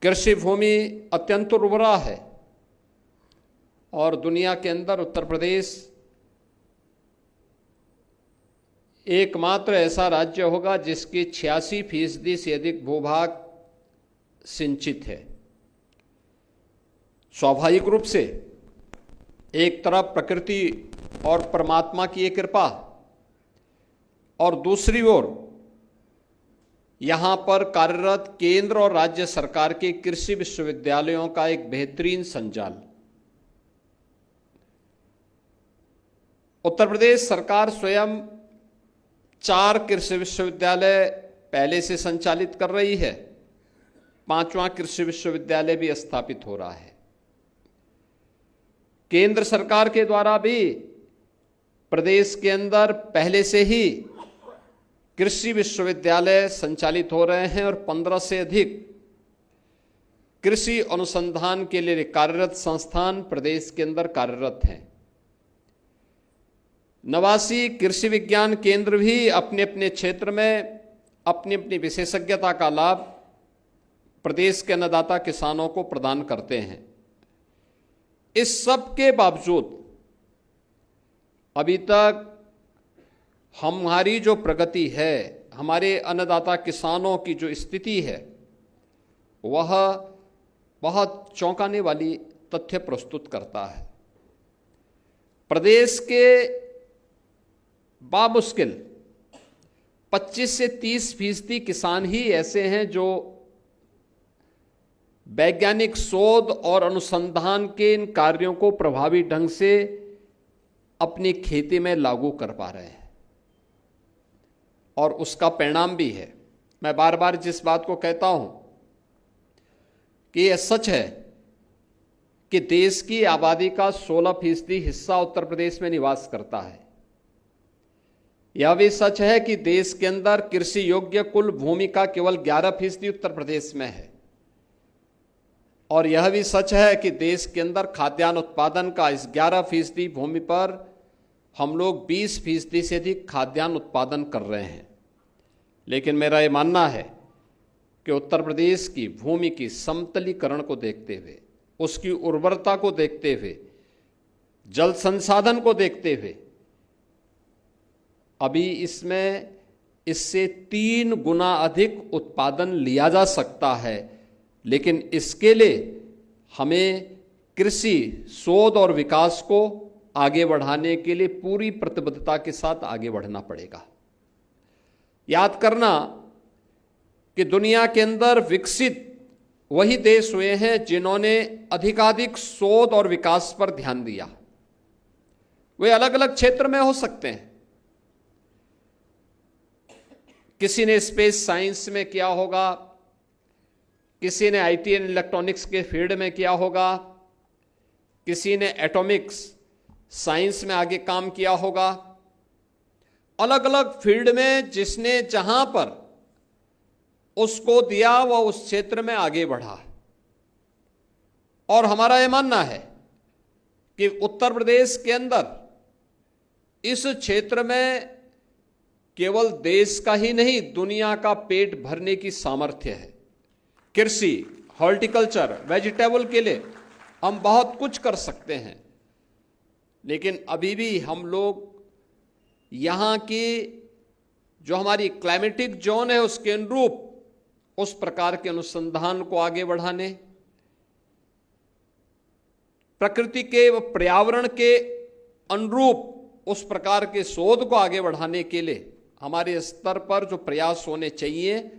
कृषि भूमि अत्यंत उर्वरा है और दुनिया के अंदर उत्तर प्रदेश एकमात्र ऐसा राज्य होगा जिसकी 86% से अधिक भूभाग सिंचित है। स्वाभाविक रूप से एक तरफ प्रकृति और परमात्मा की एक कृपा और दूसरी ओर यहाँ पर कार्यरत केंद्र और राज्य सरकार के कृषि विश्वविद्यालयों का एक बेहतरीन संजाल। उत्तर प्रदेश सरकार स्वयं 4 कृषि विश्वविद्यालय पहले से संचालित कर रही है, 5वां कृषि विश्वविद्यालय भी स्थापित हो रहा है। केंद्र सरकार के द्वारा भी प्रदेश के अंदर पहले से ही कृषि विश्वविद्यालय संचालित हो रहे हैं और 15 से अधिक कृषि अनुसंधान के लिए कार्यरत संस्थान प्रदेश के अंदर कार्यरत हैं। 89 कृषि विज्ञान केंद्र भी अपने अपने क्षेत्र में अपनी अपनी विशेषज्ञता का लाभ प्रदेश के अन्नदाता किसानों को प्रदान करते हैं। इस सब के बावजूद अभी तक हमारी जो प्रगति है, हमारे अन्नदाता किसानों की जो स्थिति है, वह बहुत चौंकाने वाली तथ्य प्रस्तुत करता है। प्रदेश के बामुश्किल 25 से 30% किसान ही ऐसे हैं जो वैज्ञानिक शोध और अनुसंधान के इन कार्यों को प्रभावी ढंग से अपनी खेती में लागू कर पा रहे हैं और उसका परिणाम भी है। मैं बार बार जिस बात को कहता हूं कि यह सच है कि देश की आबादी का 16% हिस्सा उत्तर प्रदेश में निवास करता है। यह भी सच है कि देश के अंदर कृषि योग्य कुल भूमि का केवल 11% उत्तर प्रदेश में है और यह भी सच है कि देश के अंदर खाद्यान्न उत्पादन का इस 11% भूमि पर हम लोग 20% से अधिक खाद्यान्न उत्पादन कर रहे हैं। लेकिन मेरा ये मानना है कि उत्तर प्रदेश की भूमि की समतलीकरण को देखते हुए, उसकी उर्वरता को देखते हुए, जल संसाधन को देखते हुए अभी इसमें इससे 3 गुना अधिक उत्पादन लिया जा सकता है। लेकिन इसके लिए हमें कृषि शोध और विकास को आगे बढ़ाने के लिए पूरी प्रतिबद्धता के साथ आगे बढ़ना पड़ेगा। याद करना कि दुनिया के अंदर विकसित वही देश हुए हैं जिन्होंने अधिकाधिक शोध और विकास पर ध्यान दिया। वे अलग अलग क्षेत्र में हो सकते हैं। किसी ने स्पेस साइंस में किया होगा, किसी ने आईटी एंड इलेक्ट्रॉनिक्स के फील्ड में किया होगा, किसी ने एटॉमिक्स साइंस में आगे काम किया होगा। अलग अलग फील्ड में जिसने जहां पर उसको दिया वह उस क्षेत्र में आगे बढ़ा। और हमारा यह मानना है कि उत्तर प्रदेश के अंदर इस क्षेत्र में केवल देश का ही नहीं, दुनिया का पेट भरने की सामर्थ्य है। कृषि, हॉर्टिकल्चर, वेजिटेबल के लिए हम बहुत कुछ कर सकते हैं, लेकिन अभी भी हम लोग यहाँ की जो हमारी क्लाइमेटिक जोन है उसके अनुरूप उस प्रकार के अनुसंधान को आगे बढ़ाने, प्रकृति के व पर्यावरण के अनुरूप उस प्रकार के शोध को आगे बढ़ाने के लिए हमारे स्तर पर जो प्रयास होने चाहिए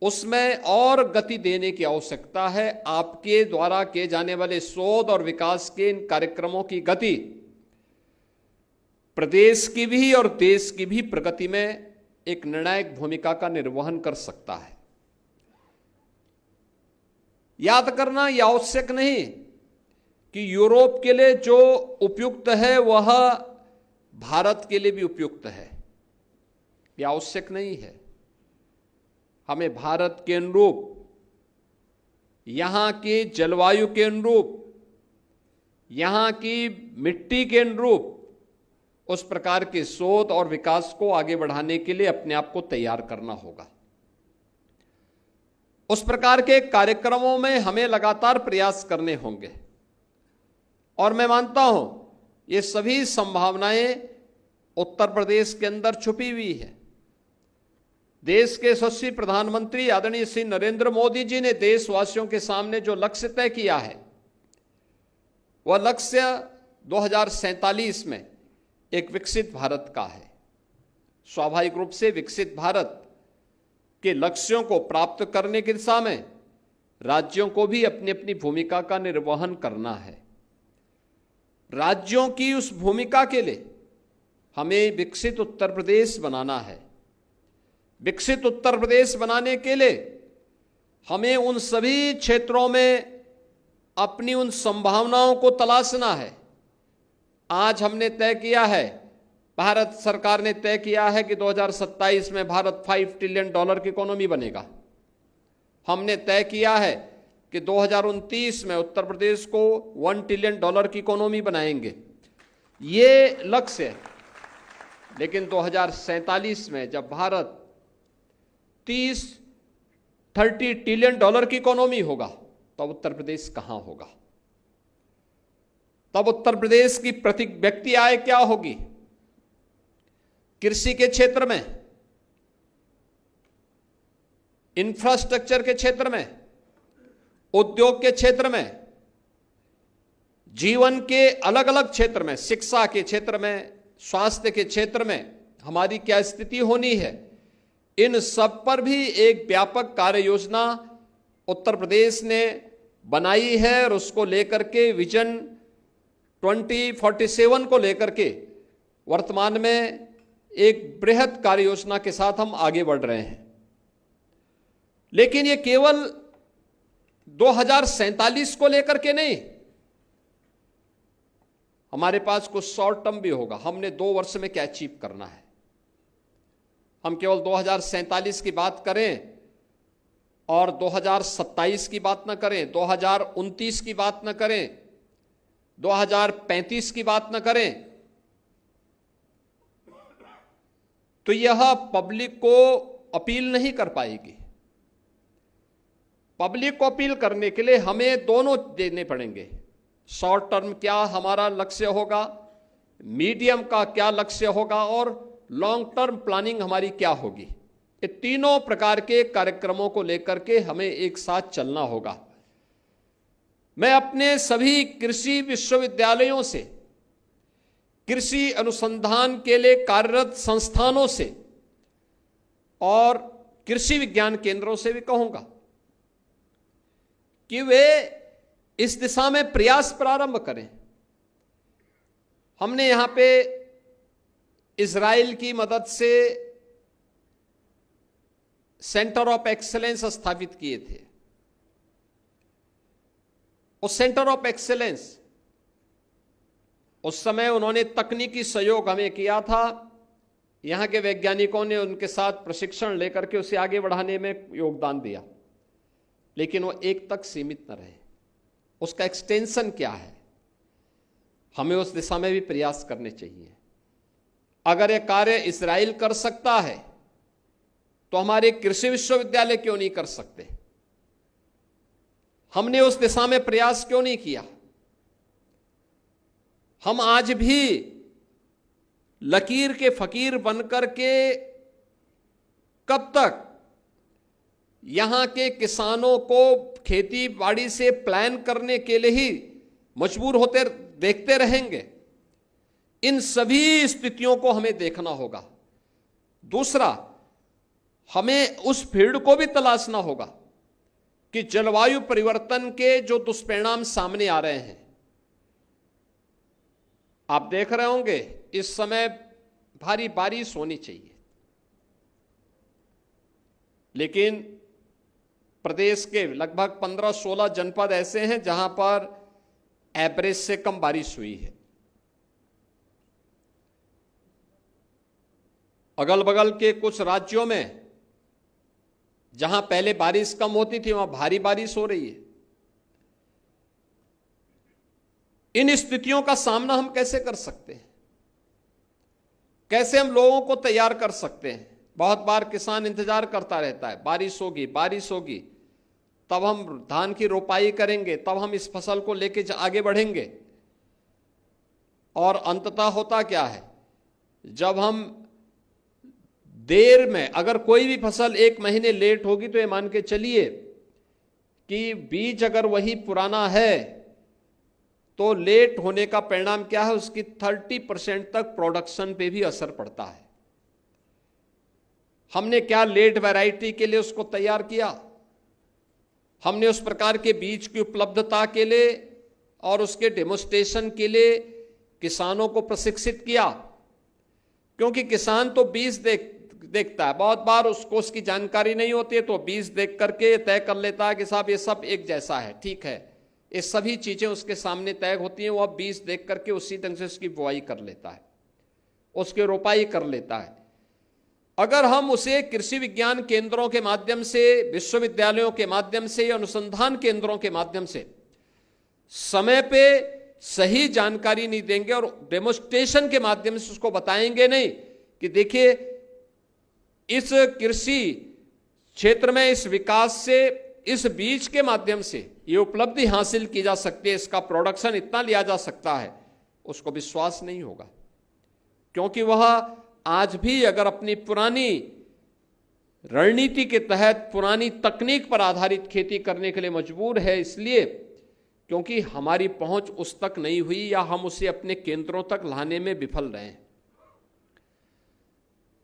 उसमें और गति देने की आवश्यकता है। आपके द्वारा किए जाने वाले शोध और विकास के इन कार्यक्रमों की गति प्रदेश की भी और देश की भी प्रगति में एक निर्णायक भूमिका का निर्वहन कर सकता है। याद करना यह आवश्यक नहीं कि यूरोप के लिए जो उपयुक्त है वह भारत के लिए भी उपयुक्त है, यह आवश्यक नहीं है। हमें भारत के अनुरूप, यहाँ के जलवायु के अनुरूप, यहाँ की मिट्टी के अनुरूप उस प्रकार के शोध और विकास को आगे बढ़ाने के लिए अपने आप को तैयार करना होगा। उस प्रकार के कार्यक्रमों में हमें लगातार प्रयास करने होंगे। और मैं मानता हूं ये सभी संभावनाएं उत्तर प्रदेश के अंदर छुपी हुई है। देश के यशस्वी प्रधानमंत्री आदरणीय श्री नरेंद्र मोदी जी ने देशवासियों के सामने जो लक्ष्य तय किया है, वह लक्ष्य 2047 में एक विकसित भारत का है। स्वाभाविक रूप से विकसित भारत के लक्ष्यों को प्राप्त करने की दिशा में राज्यों को भी अपनी अपनी भूमिका का निर्वहन करना है। राज्यों की उस भूमिका के लिए हमें विकसित उत्तर प्रदेश बनाना है। विकसित उत्तर प्रदेश बनाने के लिए हमें उन सभी क्षेत्रों में अपनी उन संभावनाओं को तलाशना है। आज हमने तय किया है, भारत सरकार ने तय किया है कि 2027 में भारत $5 ट्रिलियन की इकोनॉमी बनेगा। हमने तय किया है कि 2029 में उत्तर प्रदेश को $1 ट्रिलियन की इकोनॉमी बनाएंगे। ये लक्ष्य है। लेकिन 2047 में जब भारत 30 ट्रिलियन की इकोनॉमी होगा, तब उत्तर प्रदेश कहां होगा? तब उत्तर प्रदेश की प्रति व्यक्ति आय क्या होगी? कृषि के क्षेत्र में, इंफ्रास्ट्रक्चर के क्षेत्र में, उद्योग के क्षेत्र में, जीवन के अलग अलग क्षेत्र में, शिक्षा के क्षेत्र में, स्वास्थ्य के क्षेत्र में हमारी क्या स्थिति होनी है, इन सब पर भी एक व्यापक कार्य योजना उत्तर प्रदेश ने बनाई है। और उसको लेकर के विजन 2047 को लेकर के वर्तमान में एक बृहद कार्य योजना के साथ हम आगे बढ़ रहे हैं। लेकिन ये केवल 2047 को लेकर के नहीं, हमारे पास कुछ शॉर्ट टर्म भी होगा। हमने 2 वर्ष में क्या अचीव करना है। हम केवल 2047 की बात करें और 2027 की बात न करें, 2029 की बात न करें, 2035 की बात न करें, तो यह पब्लिक को अपील नहीं कर पाएगी। पब्लिक को अपील करने के लिए हमें दोनों देने पड़ेंगे। शॉर्ट टर्म क्या हमारा लक्ष्य होगा, मीडियम का क्या लक्ष्य होगा, और लॉन्ग टर्म प्लानिंग हमारी क्या होगी। ये तीनों प्रकार के कार्यक्रमों को लेकर के हमें एक साथ चलना होगा। मैं अपने सभी कृषि विश्वविद्यालयों से, कृषि अनुसंधान के लिए कार्यरत संस्थानों से और कृषि विज्ञान केंद्रों से भी कहूंगा कि वे इस दिशा में प्रयास प्रारंभ करें। हमने यहां पे इजराइल की मदद से सेंटर ऑफ एक्सीलेंस स्थापित किए थे। उस सेंटर ऑफ एक्सीलेंस, उस समय उन्होंने तकनीकी सहयोग हमें किया था। यहां के वैज्ञानिकों ने उनके साथ प्रशिक्षण लेकर के उसे आगे बढ़ाने में योगदान दिया, लेकिन वो एक तक सीमित न रहे। उसका एक्सटेंशन क्या है, हमें उस दिशा में भी प्रयास करने चाहिए। अगर यह कार्य इजराइल कर सकता है तो हमारे कृषि विश्वविद्यालय क्यों नहीं कर सकते? हमने उस दिशा में प्रयास क्यों नहीं किया? हम आज भी लकीर के फकीर बनकर के कब तक यहां के किसानों को खेती बाड़ी से प्लान करने के लिए ही मजबूर होते देखते रहेंगे? इन सभी स्थितियों को हमें देखना होगा। दूसरा, हमें उस फील्ड को भी तलाशना होगा कि जलवायु परिवर्तन के जो दुष्परिणाम सामने आ रहे हैं। आप देख रहे होंगे इस समय भारी बारिश होनी चाहिए, लेकिन प्रदेश के लगभग 15-16 जनपद ऐसे हैं जहां पर एवरेज से कम बारिश हुई है। अगल बगल के कुछ राज्यों में जहां पहले बारिश कम होती थी, वहां भारी बारिश हो रही है। इन स्थितियों का सामना हम कैसे कर सकते हैं? कैसे हम लोगों को तैयार कर सकते हैं? बहुत बार किसान इंतजार करता रहता है, बारिश होगी बारिश होगी, तब हम धान की रोपाई करेंगे, तब हम इस फसल को लेके आगे बढ़ेंगे। और अंततः होता क्या है, जब हम देर में, अगर कोई भी फसल 1 महीने लेट होगी तो ये मान के चलिए कि बीज अगर वही पुराना है तो लेट होने का परिणाम क्या है, उसकी 30% तक प्रोडक्शन पे भी असर पड़ता है। हमने क्या लेट वैरायटी के लिए उसको तैयार किया, हमने उस प्रकार के बीज की उपलब्धता के लिए और उसके डेमोन्स्ट्रेशन के लिए किसानों को प्रशिक्षित किया, क्योंकि किसान तो बीज देखता है, बहुत बार उसको उसकी जानकारी नहीं होती है, तो बीज देख करके तय कर लेता है कि साहब ये सब एक जैसा है, ठीक है, ये सभी चीजें उसके सामने तय होती हैं, वो अब बीज देख करके उसी ढंग से उसकी बुआई कर लेता है, उसकी रोपाई कर लेता है। अगर हम उसे कृषि विज्ञान केंद्रों के माध्यम से, विश्वविद्यालयों के माध्यम से या अनुसंधान केंद्रों के माध्यम से समय पे सही जानकारी नहीं देंगे और डेमोन्स्ट्रेशन के माध्यम से उसको बताएंगे नहीं कि देखिए इस कृषि क्षेत्र में इस विकास से, इस बीज के माध्यम से ये उपलब्धि हासिल की जा सकती है, इसका प्रोडक्शन इतना लिया जा सकता है, उसको विश्वास नहीं होगा। क्योंकि वह आज भी अगर अपनी पुरानी रणनीति के तहत पुरानी तकनीक पर आधारित खेती करने के लिए मजबूर है, इसलिए क्योंकि हमारी पहुंच उस तक नहीं हुई या हम उसे अपने केंद्रों तक लाने में विफल रहे हैं।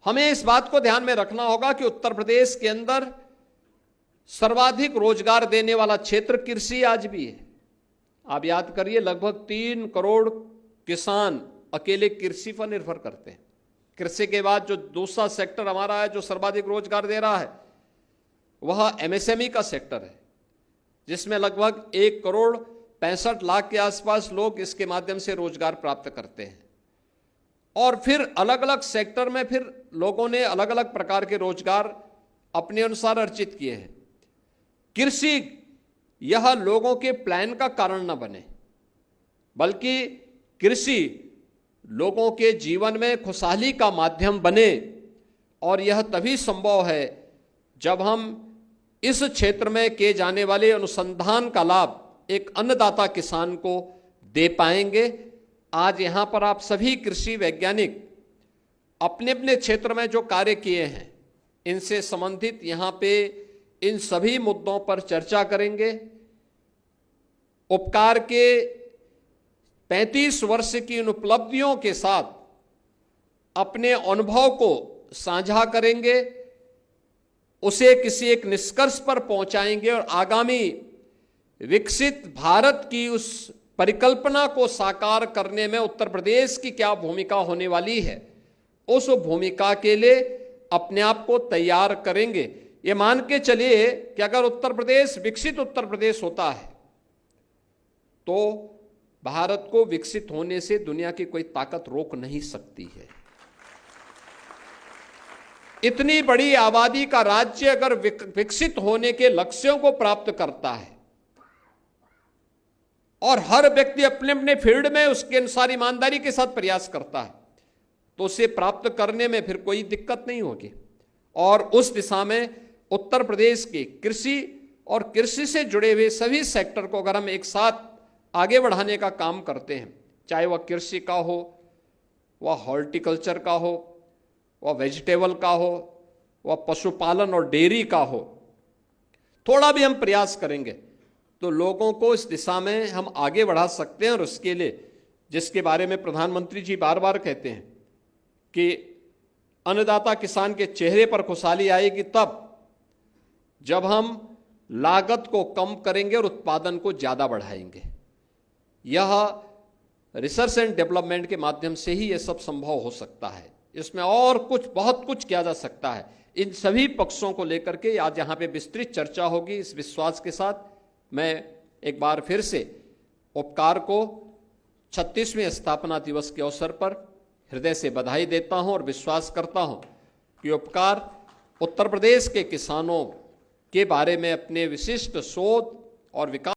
हमें इस बात को ध्यान में रखना होगा कि उत्तर प्रदेश के अंदर सर्वाधिक रोजगार देने वाला क्षेत्र कृषि आज भी है। आप याद करिए, लगभग 3 करोड़ किसान अकेले कृषि पर निर्भर करते हैं। कृषि के बाद जो दूसरा सेक्टर हमारा है जो सर्वाधिक रोजगार दे रहा है वह एमएसएमई का सेक्टर है, जिसमें लगभग 1 करोड़ 65 लाख के आसपास लोग इसके माध्यम से रोजगार प्राप्त करते हैं। और फिर अलग अलग सेक्टर में फिर लोगों ने अलग अलग प्रकार के रोजगार अपने अनुसार अर्जित किए हैं। कृषि यह लोगों के प्लान का कारण न बने, बल्कि कृषि लोगों के जीवन में खुशहाली का माध्यम बने। और यह तभी संभव है जब हम इस क्षेत्र में किए जाने वाले अनुसंधान का लाभ एक अन्नदाता किसान को दे पाएंगे। आज यहां पर आप सभी कृषि वैज्ञानिक अपने अपने क्षेत्र में जो कार्य किए हैं इनसे संबंधित यहां पे इन सभी मुद्दों पर चर्चा करेंगे। उपकार के 35 वर्ष की इन उपलब्धियों के साथ अपने अनुभव को साझा करेंगे, उसे किसी एक निष्कर्ष पर पहुंचाएंगे और आगामी विकसित भारत की उस परिकल्पना को साकार करने में उत्तर प्रदेश की क्या भूमिका होने वाली है, उस भूमिका के लिए अपने आप को तैयार करेंगे। ये मान के चलिए कि अगर उत्तर प्रदेश विकसित उत्तर प्रदेश होता है तो भारत को विकसित होने से दुनिया की कोई ताकत रोक नहीं सकती है। इतनी बड़ी आबादी का राज्य अगर विकसित होने के लक्ष्यों को प्राप्त करता है और हर व्यक्ति अपने अपने फील्ड में उसके अनुसार ईमानदारी के साथ प्रयास करता है तो उसे प्राप्त करने में फिर कोई दिक्कत नहीं होगी। और उस दिशा में उत्तर प्रदेश के कृषि और कृषि से जुड़े हुए सभी सेक्टर को अगर हम एक साथ आगे बढ़ाने का काम करते हैं, चाहे वह कृषि का हो, वह हॉर्टिकल्चर का हो, वह वेजिटेबल का हो, वह पशुपालन और डेयरी का हो, थोड़ा भी हम प्रयास करेंगे तो लोगों को इस दिशा में हम आगे बढ़ा सकते हैं। और उसके लिए जिसके बारे में प्रधानमंत्री जी बार बार कहते हैं कि अन्नदाता किसान के चेहरे पर खुशहाली आएगी तब जब हम लागत को कम करेंगे और उत्पादन को ज्यादा बढ़ाएंगे। यह रिसर्च एंड डेवलपमेंट के माध्यम से ही यह सब संभव हो सकता है। इसमें और कुछ बहुत कुछ किया जा सकता है। इन सभी पक्षों को लेकर के आज यहाँ पे विस्तृत चर्चा होगी। इस विश्वास के साथ मैं एक बार फिर से उपकार को 36वें स्थापना दिवस के अवसर पर हृदय से बधाई देता हूं और विश्वास करता हूं कि उपकार उत्तर प्रदेश के किसानों के बारे में अपने विशिष्ट शोध और विकास